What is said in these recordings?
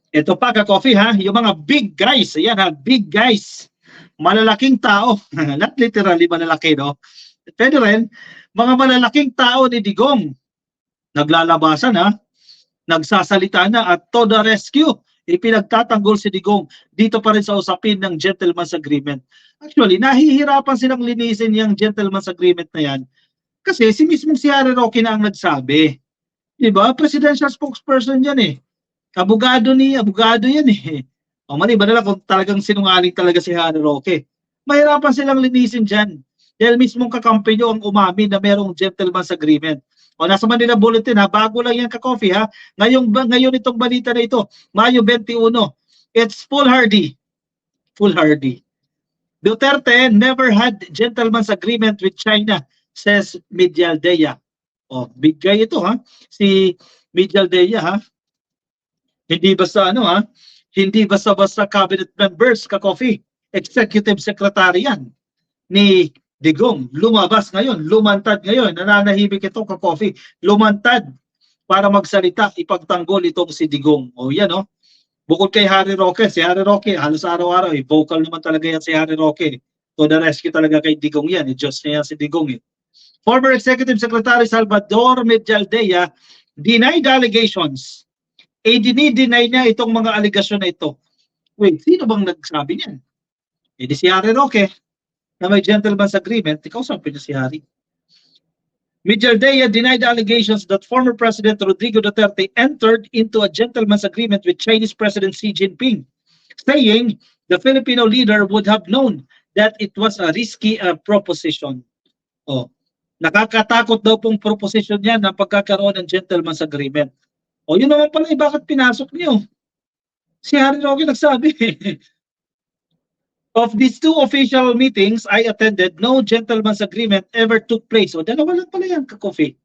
Ito pa ka-coffee ha, yung mga big guys, ayan ha, big guys, malalaking tao, not literally malalaki no, pwede rin, mga malalaking tao ni Digong, naglalabasan ha, nagsasalita na at to the rescue, ipinagtatanggol si Digong dito pa rin sa usapin ng gentleman's agreement. Actually, nahihirapan silang linisin yung gentleman's agreement na yan kasi si mismong si Harry Roque na ang nagsabi. Diba? Presidential spokesperson yan eh. Abogado yan eh. O maliban na lang kung talagang sinungaling talaga si Harry Roque. Mahirapan silang linisin dyan. Dahil mismong kakampi nyo ang umamin na merong gentleman's agreement. O nasa Manila Bulletin ha, bago lang yan ka-coffee ha. Ngayon itong balita na ito, Mayo 21, it's foolhardy. Foolhardy. Duterte never had gentleman's agreement with China, says Medialdea. O, big guy ito ha. Si Medialdea ha. Hindi basta ano ha, hindi basta-basta cabinet members ka-coffee, executive secretary yan ni Digong. Lumabas ngayon, lumantad ngayon, nananahimik ito ka-coffee, lumantad para magsalita, ipagtanggol itong si Digong. O yan o, bukod kay Harry Roque, si Harry Roque halos araw-araw, vocal naman talaga yan si Harry Roque. To the rescue talaga kay Digong yan, Diyos na yan si Digong eh. Former Executive Secretary Salvador Medialdea denied allegations. Dini-deny niya itong mga aligasyon na ito. Wait, sino bang nagsabi niyan? Di si Harry Roque na may gentleman's agreement. Ikaw sabi niya si Harry. Medialdea denied allegations that former President Rodrigo Duterte entered into a gentleman's agreement with Chinese President Xi Jinping, saying the Filipino leader would have known that it was a risky proposition. Oh, nakakatakot daw pong proposition niya ng pagkakaroon ng gentleman's agreement. O yun naman pala, bakit pinasok niyo? Si Harry Roque nagsabi. Of these two official meetings I attended, no gentleman's agreement ever took place. O dalawa lang pala yan, ka-coffee.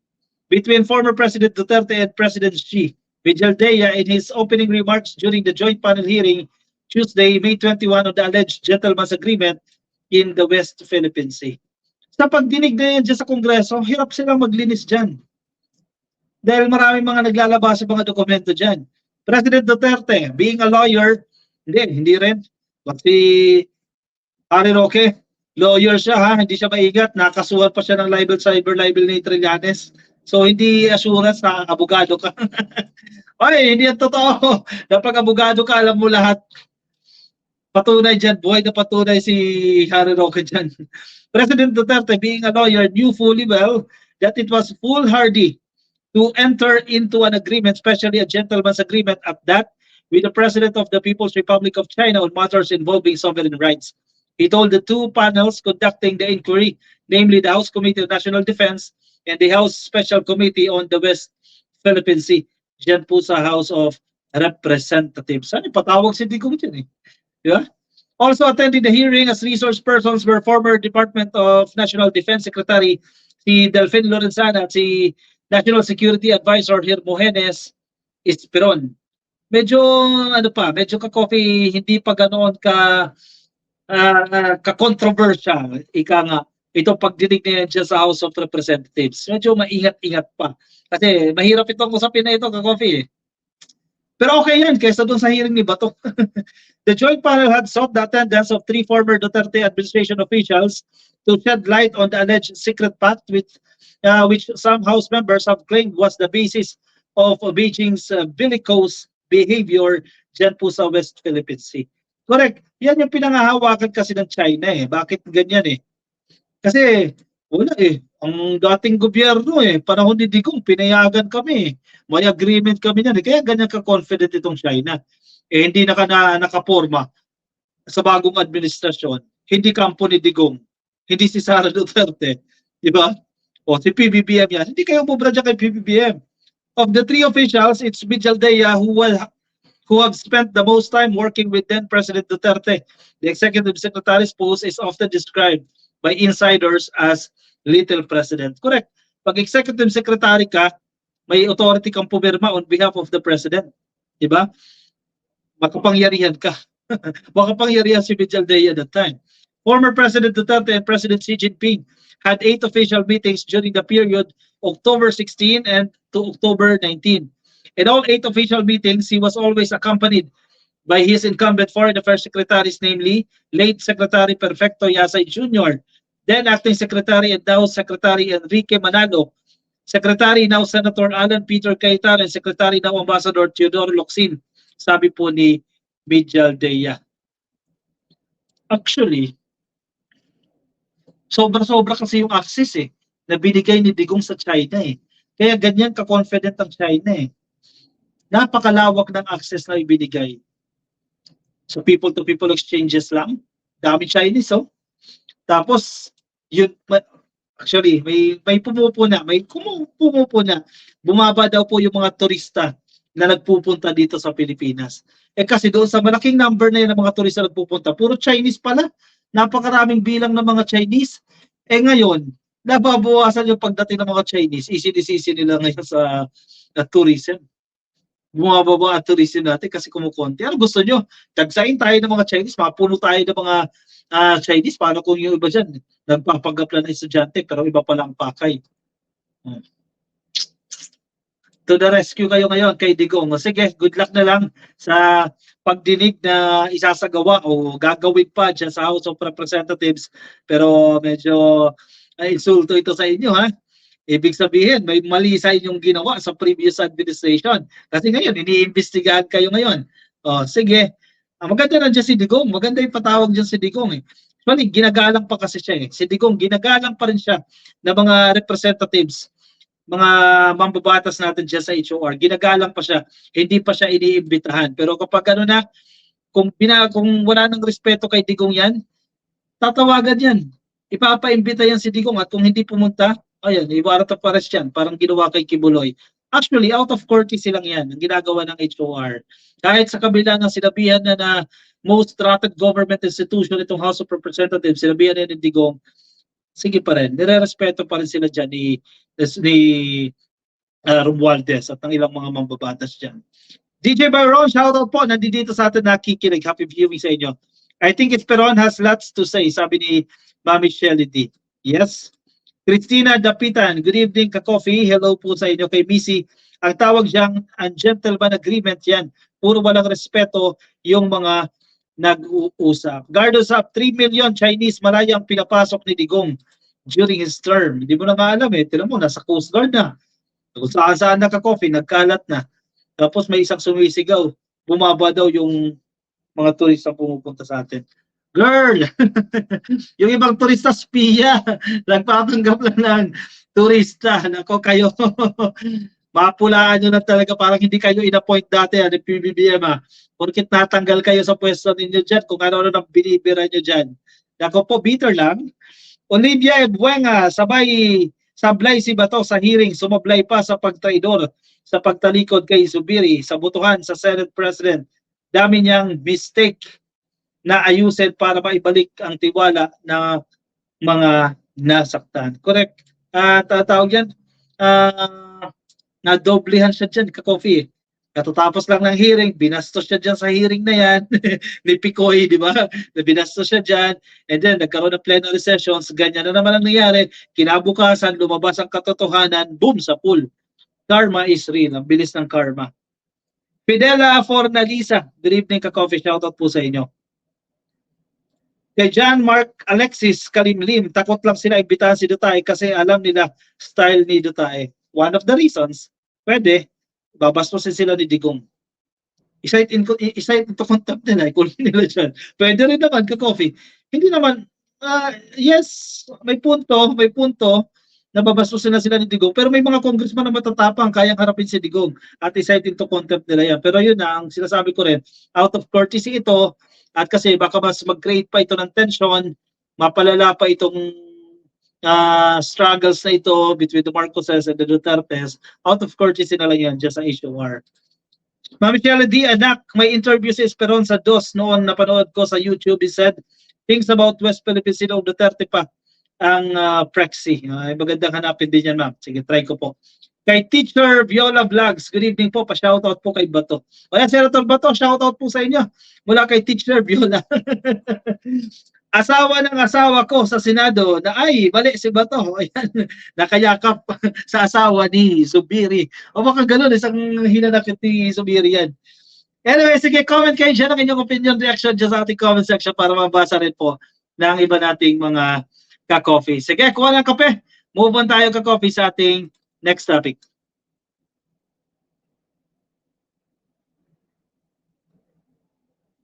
Between former President Duterte and President Xi. Medialdea in his opening remarks during the joint panel hearing Tuesday, May 21 on the alleged gentleman's agreement in the West Philippine Sea. Sa pagdinig na yan dyan sa Kongreso, hirap silang maglinis dyan. Dahil maraming mga naglalabas sa mga dokumento dyan. President Duterte, being a lawyer, hindi rin. Si Harry Roque, lawyer siya ha, hindi siya maigat. Nakasuhan pa siya ng cyber libel ni Trillanes. So hindi assurance na abogado ka. Oy, hindi yan totoo. Kapag abogado ka, alam mo lahat. Patunay dyan, buhay na patunay si Harry Roque dyan. President Duterte, being a lawyer, knew fully well that it was foolhardy to enter into an agreement, especially a gentleman's agreement at that, with the President of the People's Republic of China on matters involving sovereign rights. He told the two panels conducting the inquiry, namely the House Committee on National Defense and the House Special Committee on the West Philippine Sea, dyan po sa House of Representatives. Saan ipatawag si Digong dyan eh? Yeah? Also attending the hearing as resource persons were former Department of National Defense Secretary si Delfin Lorenzana at si National Security Advisor Hermogenes Esperon. Medyo medyo ka-coffee, hindi pa ganoon ka-controversial. Ika nga, itong pagdinig niya dyan sa House of Representatives. Medyo maingat-ingat pa. Kasi mahirap itong usapin na ito, ka-coffee eh. Pero okay yan, kaysa doon sa hearing ni Bato. The joint panel had sought the attendance of three former Duterte administration officials to shed light on the alleged secret pact which some House members have claimed was the basis of Beijing's bellicose behavior dyan po sa West Philippine Sea. Correct. Yan yung pinangahawakan kasi ng China eh. Bakit ganyan eh? Kasi wala eh. Ang dating gobyerno eh, panahon ni Digong, pinayagan kami. May agreement kami yan. Kaya ganyan ka-confident itong China. Eh hindi nakaporma sa bagong administrasyon. Hindi kampo ni Digong. Hindi si Sara Duterte. Diba? O si PBBM yan. Hindi kayo bubra dyan kay PBBM. Of the three officials, it's Medialdea who have spent the most time working with then President Duterte. The executive secretary's post is often described by insiders as Little President. Correct. Pag executive secretary ka, may authority kang pumirma on behalf of the president. Diba? Makapangyarihan ka. Makapangyarihan si Medialdea at that time. Former President Duterte and President Xi Jinping had 8 official meetings during the period October 16 and to October 19. In all 8 official meetings, he was always accompanied by his incumbent Foreign Affairs secretaries, namely late Secretary Perfecto Yasay Jr., then Acting Secretary and now Secretary Enrique Manalo, Secretary now Senator Alan Peter Cayetano, and Secretary now Ambassador Teodoro Locsin, sabi po ni Mijaldea. Actually, sobra-sobra kasi yung access na binigay ni Digong sa China Kaya ganyan ka-confident ang China Napakalawak ng access na ibinigay. So people-to-people exchanges lang. Dami Chinese Tapos, yun, actually, may pumupuna, bumaba daw po yung mga turista na nagpupunta dito sa Pilipinas. Kasi doon sa malaking number na yun ng mga turista na nagpupunta, puro Chinese pala. Napakaraming bilang ng mga Chinese. Ngayon, nababawasan yung pagdating ng mga Chinese. Easy nila ngayon sa tourism. Bumababa ang tourism natin kasi kumukonti. Ano gusto nyo? Tagsain tayo ng mga Chinese, mapuno tayo ng mga Chinese. Paano kung yung iba dyan? Nagpapagapla na estudyante pero iba pala ang pakay. To the rescue kayo ngayon kay Digong. Sige, good luck na lang sa pagdinig na isasagawa o gagawin pa dyan sa House of Representatives. Pero medyo insulto ito sa inyo Ibig sabihin, may mali sa inyong ginawa sa previous administration. Kasi ngayon, iniimbestigahan kayo ngayon. Sige, maganda na dyan si Digong. Maganda yung patawag dyan si Digong Actually, ginagalang pa kasi siya Si Digong, ginagalang pa rin siya ng mga representatives, mga mambabatas natin dyan sa HOR. Ginagalang pa siya. Hindi pa siya iniimbitahan. Pero kapag kung wala ng respeto kay Digong yan, tatawagan yan. Ipapaimbita yan si Digong at kung hindi pumunta, ayan, iwarat of arrest yan. Parang ginawa kay Kibuloy. Actually, out of courtesy lang yan ang ginagawa ng HOR. Kahit sa kabila ng sinabihan na most trusted government institution itong House of Representatives, sinabihan na ni Digong, sige pa rin, nire-respeto pa rin sila dyan ni Romualdez at ng ilang mga mambabatas dyan. DJ Byron, shoutout po, nandito sa atin nakikinig. Happy viewing sa inyo. I think Esperon has lots to say, sabi ni Mami Shelly D. Yes. Christina Dapitan, good evening ka-coffee. Hello po sa inyo kay Missy. Ang tawag diyang gentleman agreement yan. Puro walang respeto yung mga nag-uusap. Guardos up, 3 million Chinese Malaya ang pinapasok ni Digong during his term. Hindi mo na maalam Tinan mo, nasa Coast Guard na. Kung saan na ka-coffee, nagkalat na. Tapos may isang sumisigaw. Bumaba daw yung mga turista pumupunta sa atin. Girl! Yung ibang turista, spiya. Nagpapanggap lang ng turista. Nako kayo. Mapulaan nyo na talaga. Parang hindi kayo in-appoint dati ng PBBM Porkit natanggal kayo sa pwesto ninyo dyan. Kung ano-ano nang binibira nyo dyan. Nako po, bitter lang. Olivia Ebuenga, sablay si Bato sa hearing. Sumablay pa sa pagtraidor sa pagtalikod kay Zubiri sa botohan sa Senate President. Dami niyang mistake na ayusin para maibalik ang tiwala na mga nasaktan. Correct. Tatawag yan, nadoblehan siya dyan, ka-coffee. Katatapos lang ng hearing, binastos siya dyan sa hearing na yan, ni Picoy, di ba? Binastos siya dyan, and then nagkaroon ng plenary sessions, ganyan na naman ang nangyari, kinabukasan, lumabas ang katotohanan, boom, sa pool. Karma is real, ang bilis ng karma. Fidela Fornalisa, good evening ka-coffee, shoutout po sa inyo. Kay John Mark Alexis Kalimlim, takot lang sila imbitahan si Duterte kasi alam nila style ni Duterte. One of the reasons, pwede, babastosin sila ni Digong. Isa into contempt nila, ikulin nila dyan. Pwede rin naman ka-coffee. Hindi naman, yes, may punto, nababastusin na sila ni Digong. Pero may mga congressman na matatapang, kayang harapin si Digong at isa into contempt nila yan. Pero yun na, ang sinasabi ko rin, out of courtesy ito, at kasi baka mas mag-create pa ito ng tension, mapalala pa itong struggles na ito between the Marcoses and the Dutertes, out of courtesy na lang yan just sa HOR. Mami Shelley D, anak, may interview si Esperon sa DOS noon napanood ko sa YouTube. He said, things about West Philippine Sea Duterte pa ang Prexy. Magandang hanapin din yan, ma'am. Sige, try ko po. Kay Teacher Viola Vlogs, good evening po, pa-shoutout po kay Bato. O yan, Senator Bato, shoutout po sa inyo. Mula kay Teacher Viola. asawa ng asawa ko sa Senado na ay, mali si Bato. Ayan, nakayakap sa asawa ni Zubiri. O baka ganun, isang hinanakit ni Zubiri yan. Anyway, sige, comment kayo dyan ang inyong opinion, reaction dyan sa ating comment section para mabasa rin po ng iba nating mga ka-coffee. Sige, kuha ng kape. Move on tayo ka-coffee sa ating next topic.